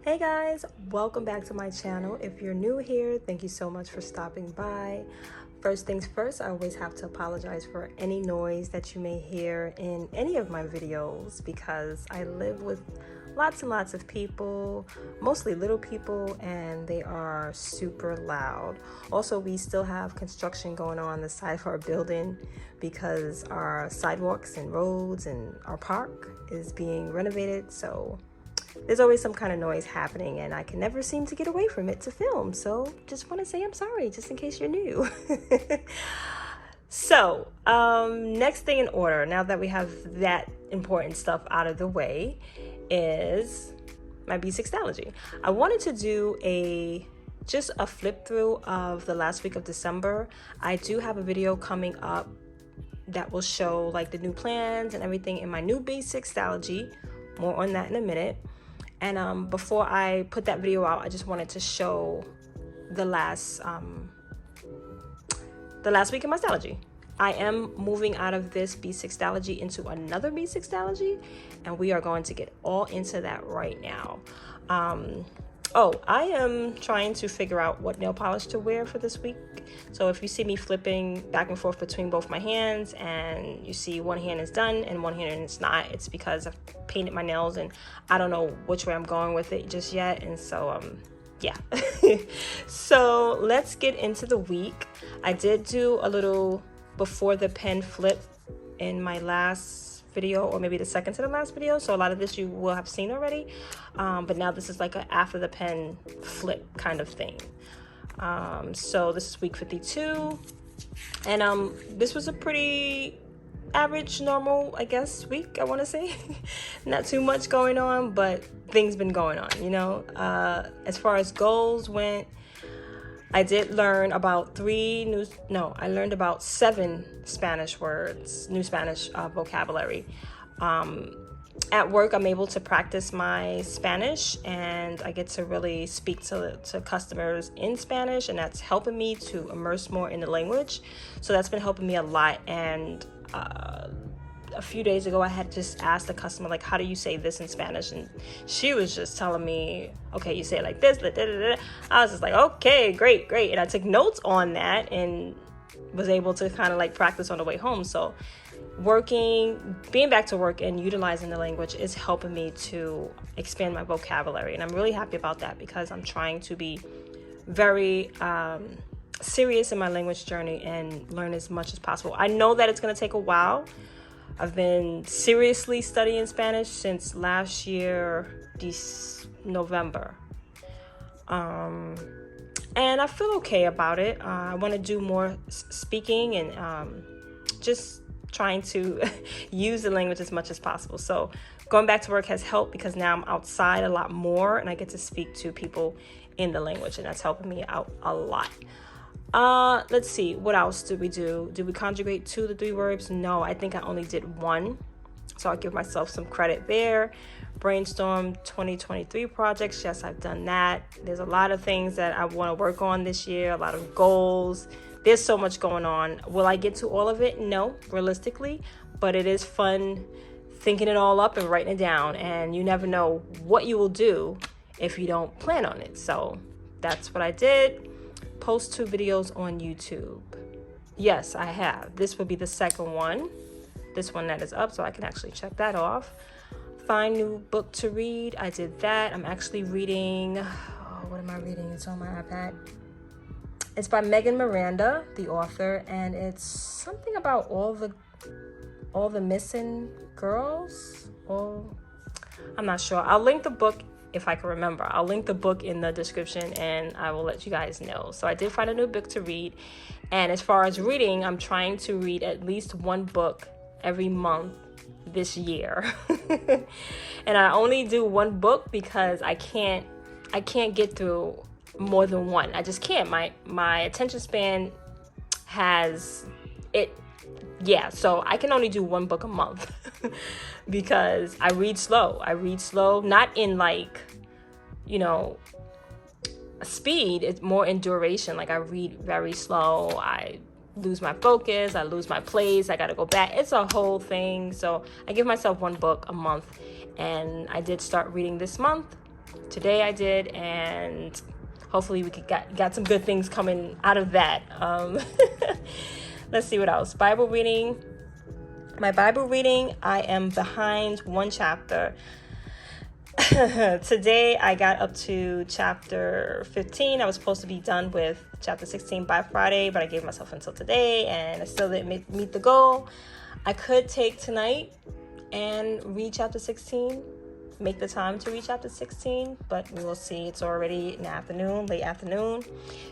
Hey guys, welcome back to my channel. If you're new here, thank you so much for stopping by. First things first, I always have to apologize for any noise that you may hear in any of my videos because I live with lots and lots of people, mostly little people, and they are super loud. Also, we still have construction going on the side of our building because our sidewalks and roads and our park is being renovated, so there's always some kind of noise happening and I can never seem to get away from it to film. So just want to say I'm sorry, just in case you're new. So next thing in order, now that we have that important stuff out of the way, is my B6 Stalogy. I wanted to do just a flip through of the last week of December. I do have a video coming up that will show like the new plans and everything in my new B6 Stalogy. More on that in a minute. And before I put that video out, I just wanted to show the last week of my Stalogy. I am moving out of this B6 Stalogy into another B6 Stalogy, and we are going to get all into that right now. I am trying to figure out what nail polish to wear for this week. So if you see me flipping back and forth between both my hands and you see one hand is done and one hand is not, it's because I've painted my nails and I don't know which way I'm going with it just yet. And so, yeah. So let's get into the week. I did do a little before the pen flip in my last video, or maybe the second to the last video, so a lot of this you will have seen already, but now this is like an after the pen flip kind of thing. So this is week 52, and this was a pretty average, normal, I guess, week, I want to say. Not too much going on, but things been going on, you know. As far as goals went, I did learn about I learned about 7 Spanish words, new Spanish vocabulary. At work, I'm able to practice my Spanish and I get to really speak to customers in Spanish, and that's helping me to immerse more in the language. So that's been helping me a lot. And a few days ago, I had just asked the customer, like, how do you say this in Spanish? And she was just telling me, okay, you say it like this. Da, da, da, da. I was just like, okay, great. And I took notes on that and was able to kind of like practice on the way home. So being back to work and utilizing the language is helping me to expand my vocabulary. And I'm really happy about that because I'm trying to be very serious in my language journey and learn as much as possible. I know that it's going to take a while. I've been seriously studying Spanish since last year, November. And I feel okay about it. I want to do more speaking and just trying to use the language as much as possible. So going back to work has helped because now I'm outside a lot more and I get to speak to people in the language, and that's helping me out a lot. Let's see, what else did we do? Did we conjugate 2 to 3 verbs? No, I think I only did 1. So I'll give myself some credit there. Brainstorm 2023 projects. Yes, I've done that. There's a lot of things that I want to work on this year, a lot of goals. There's so much going on. Will I get to all of it? No, realistically, but it is fun thinking it all up and writing it down. And you never know what you will do if you don't plan on it. So that's what I did. Post 2 videos on YouTube. Yes, I have. This will be the second one. This one that is up, so I can actually check that off. Find new book to read. I did that. I'm actually reading. What am I reading? It's on my iPad. It's by Megan Miranda, the author, and it's something about all the missing girls. I'm not sure. I'll link the book. If I can remember, I'll link the book in the description and I will let you guys know. So I did find a new book to read. And as far as reading, I'm trying to read at least 1 book every month this year. And I only do 1 book because I can't get through more than 1. I just can't. My attention span has it. Yeah, so I can only do 1 book a month because I read slow, not in like, you know, speed. It's more in duration. Like I read very slow. I lose my focus. I lose my place. I got to go back. It's a whole thing. So I give myself 1 book a month, and I did start reading this month. Today I did, and hopefully we got some good things coming out of that. Let's see what else. Bible reading. My Bible reading, I am behind one chapter. Today I got up to chapter 15. I was supposed to be done with chapter 16 by Friday, but I gave myself until today, and I still didn't meet the goal. I could take tonight and read chapter 16, make the time to read chapter 16, but we will see. It's already in the afternoon, late afternoon.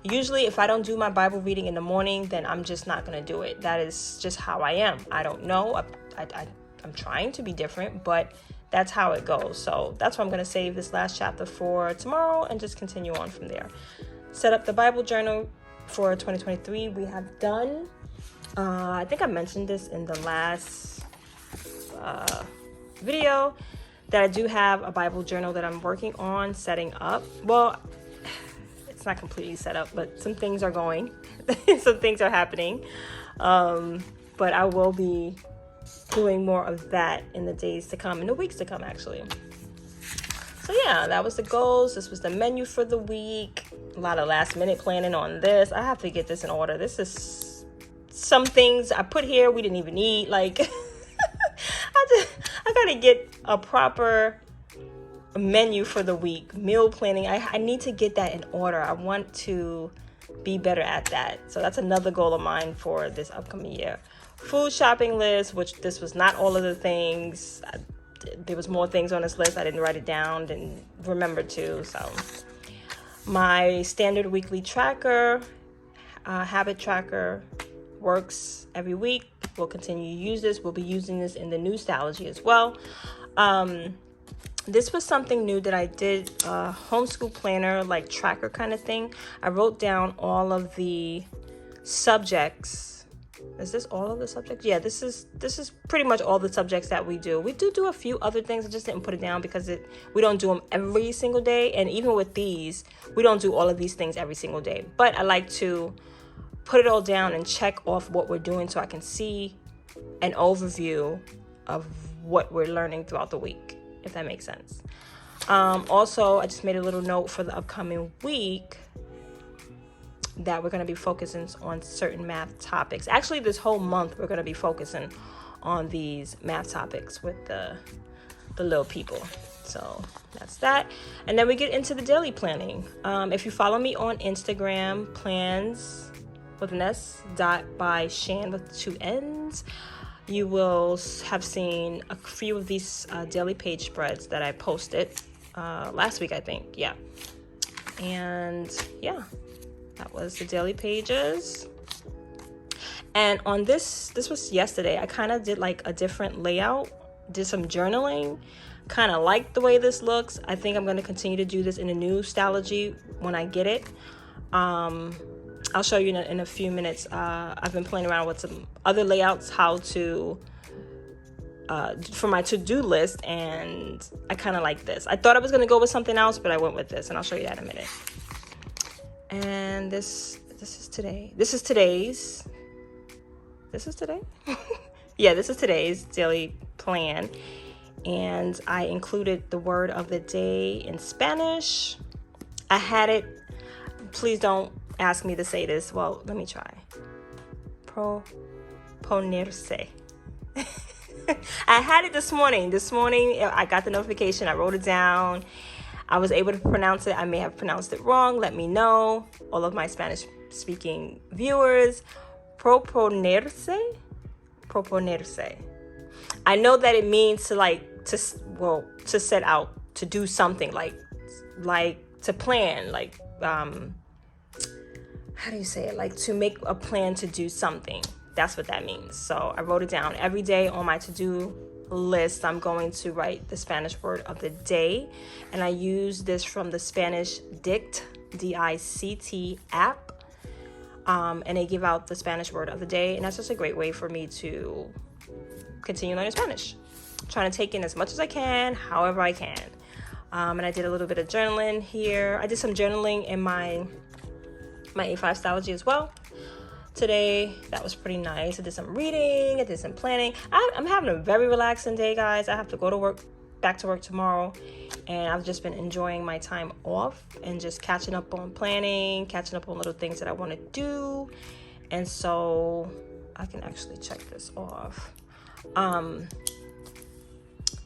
Usually if I don't do my Bible reading in the morning, then I'm just not going to do it. That is just how I am. I don't know. I'm trying to be different, but that's how it goes. So that's why I'm going to save this last chapter for tomorrow and just continue on from there. Set up the Bible journal for 2023. We have done. I think I mentioned this in the last video that I do have a Bible journal that I'm working on setting up. Well, it's not completely set up, but some things are going. Some things are happening. But I will be doing more of that in the days to come, in the weeks to come, actually. So yeah, that was the goals. This was the menu for the week. A lot of last minute planning on this. I have to get this in order. This is some things I put here we didn't even eat. Like, I gotta get a proper menu for the week. Meal planning. I need to get that in order. I want to be better at that. So that's another goal of mine for this upcoming year. Food shopping list, which this was not all of the things. There was more things on this list. I didn't write it down, didn't remember to. So my standard weekly tracker, habit tracker, works every week. We'll continue to use this. We'll be using this in the new Stalogy as well. This was something new that I did, homeschool planner, like tracker kind of thing. I wrote down all of the subjects. Is this all of the subjects? Yeah, this is pretty much all the subjects that we do. We do a few other things. I just didn't put it down because we don't do them every single day. And even with these, we don't do all of these things every single day. But I like to put it all down and check off what we're doing so I can see an overview of what we're learning throughout the week, if that makes sense. Also, I just made a little note for the upcoming week that we're going to be focusing on certain math topics. Actually, this whole month, we're going to be focusing on these math topics with the little people. So that's that. And then we get into the daily planning. If you follow me on Instagram, plans with an S, by Shan with 2 N's, you will have seen a few of these daily page spreads that I posted last week, I think. Yeah. And yeah, that was the daily pages. And on this was yesterday, I kind of did like a different layout, did some journaling, kind of like the way this looks. I think I'm going to continue to do this in a new Stalogy when I get it. I'll show you in a few minutes. I've been playing around with some other layouts, how to for my to-do list, and I kind of like this. I thought I was going to go with something else, but I went with this, and I'll show you that in a minute. And this is today. This is today? Yeah, this is today's daily plan. And I included the word of the day in Spanish. I had it. Please don't ask me to say this. Well, let me try. Proponerse. I had it this morning. This morning, I got the notification. I wrote it down. I was able to pronounce it. I may have pronounced it wrong. Let me know. All of my Spanish-speaking viewers. Proponerse. I know that it means to set out to do something, like to plan, like how do you say it? Like to make a plan to do something. That's what that means. So I wrote it down. Every day on my to-do list, I'm going to write the Spanish word of the day. And I use this from the Spanish Dict, D-I-C-T app. And they give out the Spanish word of the day. And that's just a great way for me to continue learning Spanish. I'm trying to take in as much as I can, however I can. And I did a little bit of journaling here. I did some journaling in my A5 Stalogy as well. Today, that was pretty nice. I did some reading. I did some planning. I'm having a very relaxing day, guys. I have to go to work back to work tomorrow, and I've just been enjoying my time off and just catching up on planning, catching up on little things that I want to do. And so I can actually check this off.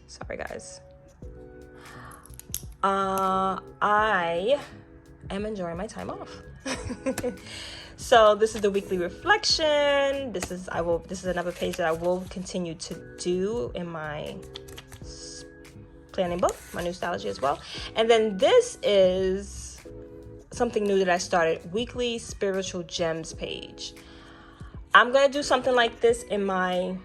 Sorry guys. I am enjoying my time off. So this is the weekly reflection. This is another page that I will continue to do in my planning book, my new Stalogy as well. And then this is something new that I started, weekly spiritual gems page. I'm gonna do something like this in my,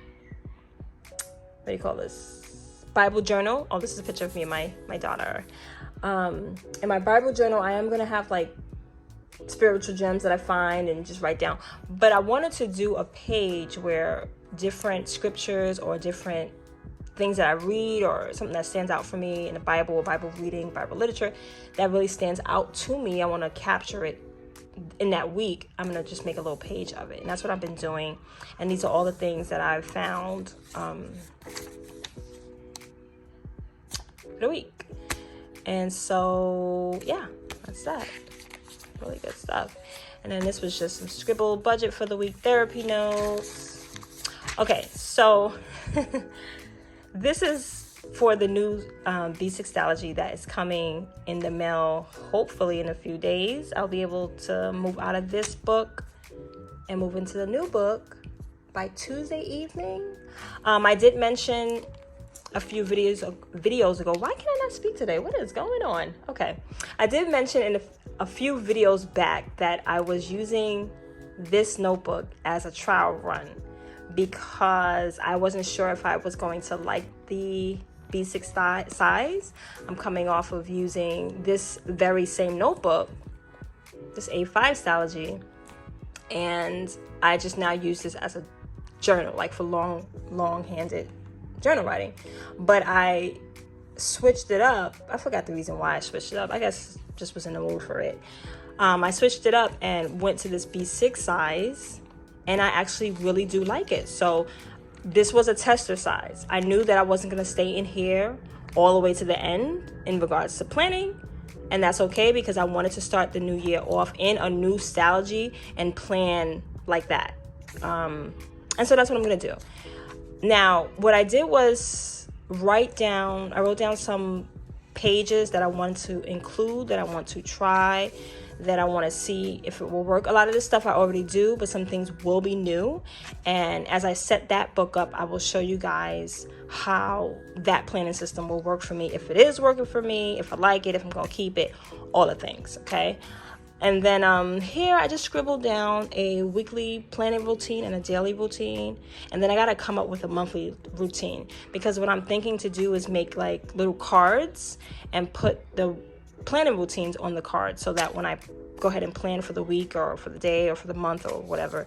what do you call this, Bible journal. Oh, this is a picture of me and my daughter. In my Bible journal, I am gonna have like spiritual gems that I find and just write down. But I wanted to do a page where different scriptures or different things that I read or something that stands out for me in the Bible or Bible reading, Bible literature that really stands out to me. I want to capture it in that week. I'm going to just make a little page of it. And that's what I've been doing. And these are all the things that I've found for the week. And so, yeah, that's that. Really good stuff. And then this was just some scribbled budget for the week therapy notes. Okay, so this is for the new B6 Stalogy that is coming in the mail hopefully in a few days. I'll be able to move out of this book and move into the new book by Tuesday evening. I did mention a few videos ago. Why can I not speak today? What is going on? Okay. I did mention in a few videos back that I was using this notebook as a trial run because I wasn't sure if I was going to like the B6 size. I'm coming off of using this very same notebook, this A5 Stalogy, and I just now use this as a journal, like for long-handed journal writing. But I switched it up. I forgot the reason why I switched it up. I guess just was in the mood for it. I switched it up and went to this B6 size, and I actually really do like it. So this was a tester size. I knew that I wasn't going to stay in here all the way to the end in regards to planning, and that's okay because I wanted to start the new year off in a new Stalogy and plan like that. And so that's what I'm going to do. Now, what I did was I wrote down some pages that I want to include, that I want to try, that I want to see if it will work. A lot of this stuff I already do, but some things will be new. And as I set that book up, I will show you guys how that planning system will work for me, if it is working for me, if I like it, if I'm going to keep it, all the things, okay? And then here I just scribbled down a weekly planning routine and a daily routine. And then I got to come up with a monthly routine because what I'm thinking to do is make like little cards and put the planning routines on the card so that when I go ahead and plan for the week or for the day or for the month or whatever,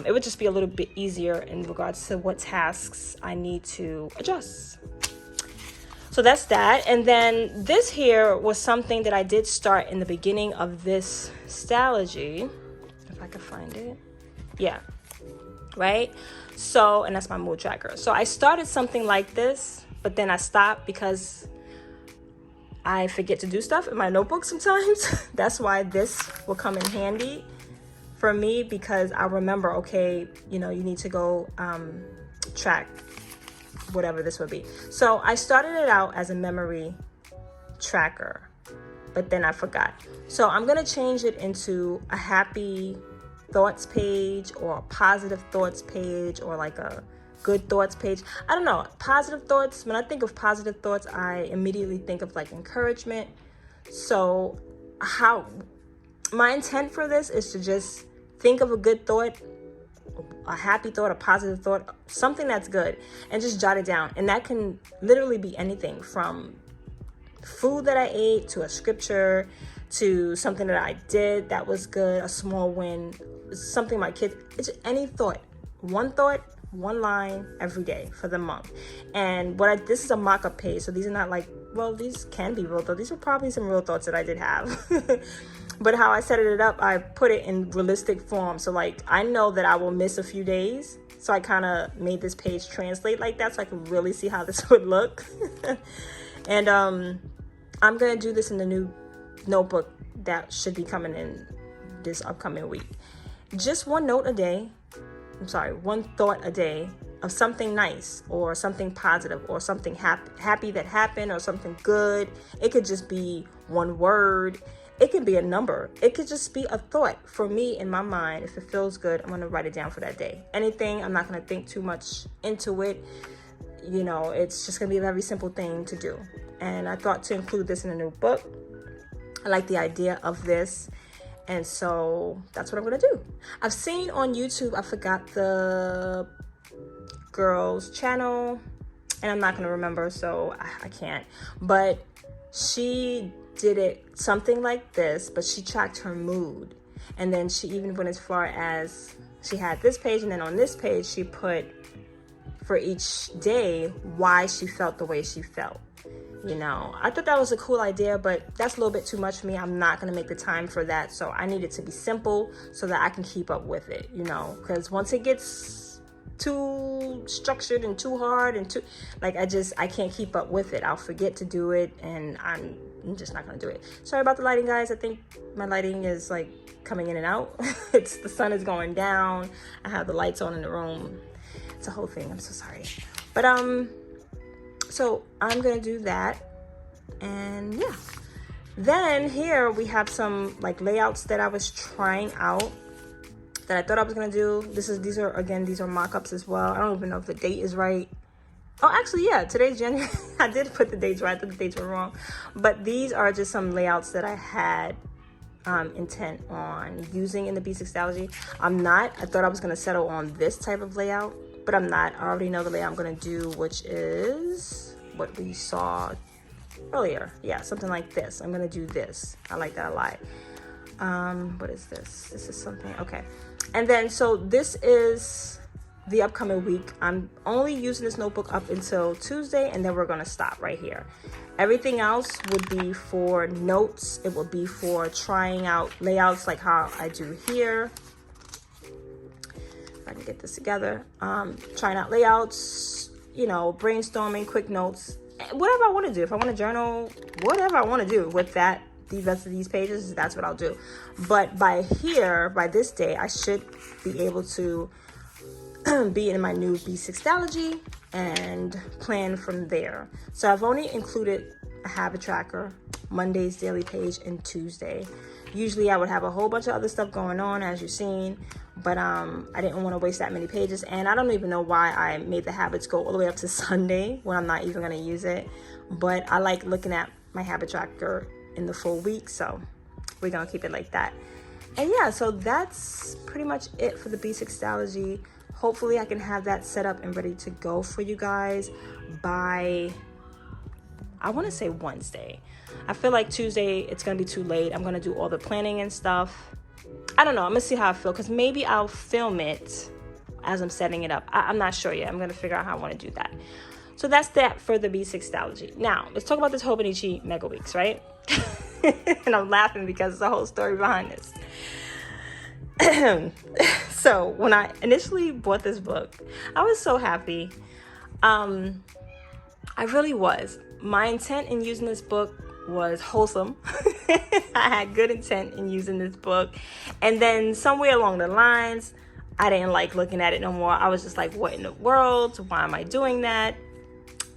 it would just be a little bit easier in regards to what tasks I need to adjust. So that's that. And then this here was something that I did start in the beginning of this Stalogy. If I could find it. Yeah. Right? So, and that's my mood tracker. So I started something like this, but then I stopped because I forget to do stuff in my notebook sometimes. That's why this will come in handy for me because I remember, okay, you need to go track whatever this would be. So I started it out as a memory tracker, but then I forgot. So I'm going to change it into a happy thoughts page or a positive thoughts page or like a good thoughts page. I don't know. Positive thoughts. When I think of positive thoughts, I immediately think of like encouragement. So my intent for this is to just think of a good thought, a happy thought, a positive thought, something that's good, and just jot it down. And that can literally be anything from food that I ate to a scripture to something that I did that was good, a small win, something my kids, it's any thought, one line every day for the month. And this is a mock-up page, so these are not like well, these can be real thoughts. These are probably some real thoughts that I did have. But how I set it up, I put it in realistic form. So like, I know that I will miss a few days. So I kind of made this page translate like that so I could really see how this would look. And I'm going to do this in the new notebook that should be coming in this upcoming week. Just one thought a day of something nice or something positive or something happy that happened or something good. It could just be one word. It could be a number. It could just be a thought. For me, in my mind, if it feels good, I'm going to write it down for that day. Anything, I'm not going to think too much into it. You know, it's just going to be a very simple thing to do. And I thought to include this in a new book. I like the idea of this. And so that's what I'm going to do. I've seen on YouTube, I forgot the girl's channel. And I'm not going to remember, so I can't. But she did it something like this, but she tracked her mood. And then she even went as far as she had this page, and then on this page she put for each day why she felt the way she felt. You know, I thought that was a cool idea, but that's a little bit too much for me. I'm not going to make the time for that. So I need it to be simple so that I can keep up with it, you know, because once it gets too structured and too hard and too like I can't keep up with it. I'll forget to do it, and I'm just not gonna do it. Sorry about the lighting, guys. I think my lighting is like coming in and out. The sun is going down. I have the lights on in the room. It's a whole thing. I'm so sorry. But so I'm gonna do that, and yeah. Then here we have some like layouts that I was trying out that I thought I was gonna do. These are mock-ups as well. I don't even know if the date is right. Oh, actually, yeah, today's January. I did put the dates right. I thought the dates were wrong. But these are just some layouts that I had intent on using in the B6 Stalogy. I thought I was gonna settle on this type of layout, but I'm not. I already know the layout I'm gonna do, which is what we saw earlier. Yeah, something like this. I'm gonna do this. I like that a lot. What is this? This is something, okay. And then, so this is the upcoming week. I'm only using this notebook up until Tuesday, and then we're going to stop right here. Everything else would be for notes. It would be for trying out layouts like how I do here. If I can get this together. Trying out layouts, you know, brainstorming, quick notes, whatever I want to do. If I want to journal, whatever I want to do with that, the rest of these pages, that's what I'll do. But by this day, I should be able to be in my new B6 Stalogy and plan from there. So I've only included a habit tracker, Monday's daily page, and Tuesday. Usually I would have a whole bunch of other stuff going on, as you've seen, but I didn't want to waste that many pages. And I don't even know why I made the habits go all the way up to Sunday when I'm not even going to use it. But I like looking at my habit tracker in the full week, so we're gonna keep it like that. And yeah, so that's pretty much it for the B6 Stalogy. Hopefully I can have that set up and ready to go for you guys by, I want to say Wednesday. I feel like Tuesday it's gonna be too late. I'm gonna do all the planning and stuff. I don't know, I'm gonna see how I feel, because maybe I'll film it as I'm setting it up. I'm not sure yet. I'm gonna figure out how I want to do that. So that's that for the B6 Stalogy. Now let's talk about this Hobonichi Mega Weeks, right? And I'm laughing because there's a whole story behind this. So when I initially bought this book, I was so happy. I really was. My intent in using this book was wholesome. I had good intent in using this book. And then somewhere along the lines, I didn't like looking at it no more. I was just like, what in the world? Why am I doing that?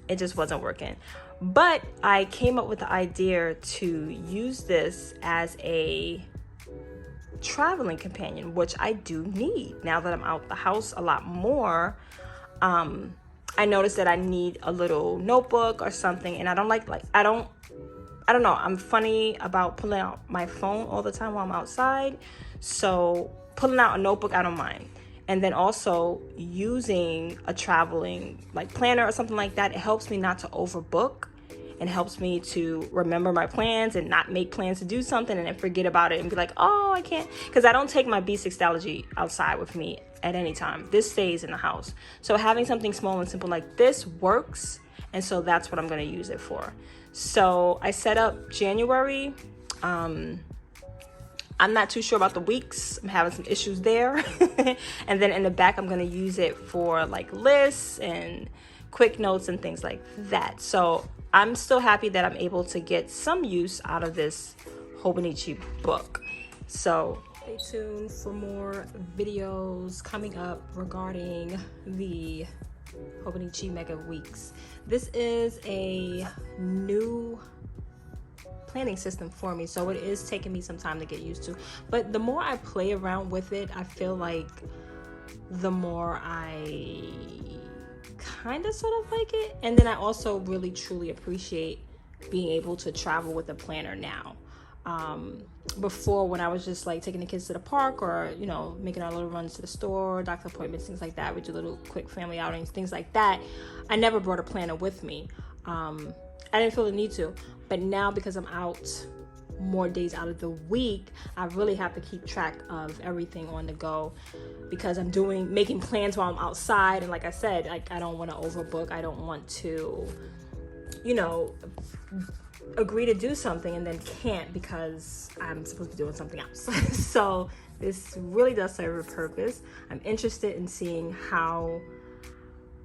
It just wasn't working. But I came up with the idea to use this as a traveling companion, which I do need now that I'm out the house a lot more. I noticed that I need a little notebook or something, and I don't I don't know. I'm funny about pulling out my phone all the time while I'm outside. So pulling out a notebook, I don't mind. And then also using a traveling like planner or something like that, it helps me not to overbook and helps me to remember my plans and not make plans to do something and then forget about it and be like, oh, I can't. Because I don't take my B6 Stalogy outside with me at any time. This stays in the house. So having something small and simple like this works. And so that's what I'm going to use it for. So I set up January. I'm not too sure about the weeks. I'm having some issues there. And then in the back, I'm going to use it for like lists and quick notes and things like that. So I'm still happy that I'm able to get some use out of this Hobonichi book. So stay tuned for more videos coming up regarding the Hobonichi Mega Weeks. This is a new planning system for me, so it is taking me some time to get used to, but the more I play around with it, I feel like the more I kind of sort of like it. And then I also really truly appreciate being able to travel with a planner now. Before, when I was just like taking the kids to the park, or you know, making our little runs to the store, doctor appointments, things like that, we do little quick family outings, things like that, I never brought a planner with me. I didn't feel the need to, but now because I'm out more days out of the week, I really have to keep track of everything on the go, because I'm making plans while I'm outside. And like I said, like, I don't want to overbook. I don't want to, you know, agree to do something and then can't because I'm supposed to be doing something else. So this really does serve a purpose. I'm interested in seeing how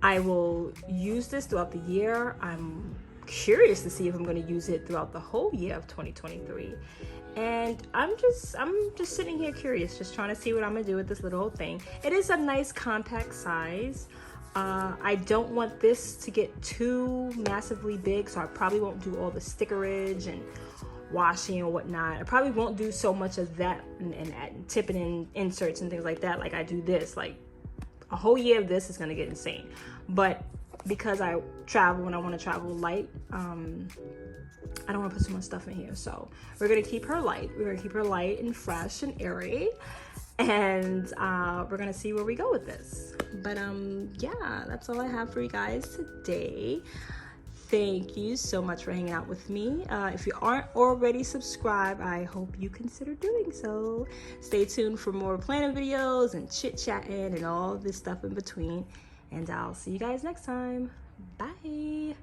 I will use this throughout the year. I'm curious to see if I'm going to use it throughout the whole year of 2023. And I'm just sitting here curious, just trying to see what I'm going to do with this little old thing. It is a nice compact size. I don't want this to get too massively big, so I probably won't do all the stickerage and washing and whatnot. I probably won't do so much of that and tipping in inserts and things like that like I do this. Like, a whole year of this is going to get insane. But because I travel and I want to travel light, I don't want to put so much stuff in here. So we're going to keep her light. We're going to keep her light and fresh and airy. And we're going to see where we go with this. But yeah, that's all I have for you guys today. Thank you so much for hanging out with me. If you aren't already subscribed, I hope you consider doing so. Stay tuned for more planning videos and chit-chatting and all this stuff in between. And I'll see you guys next time. Bye.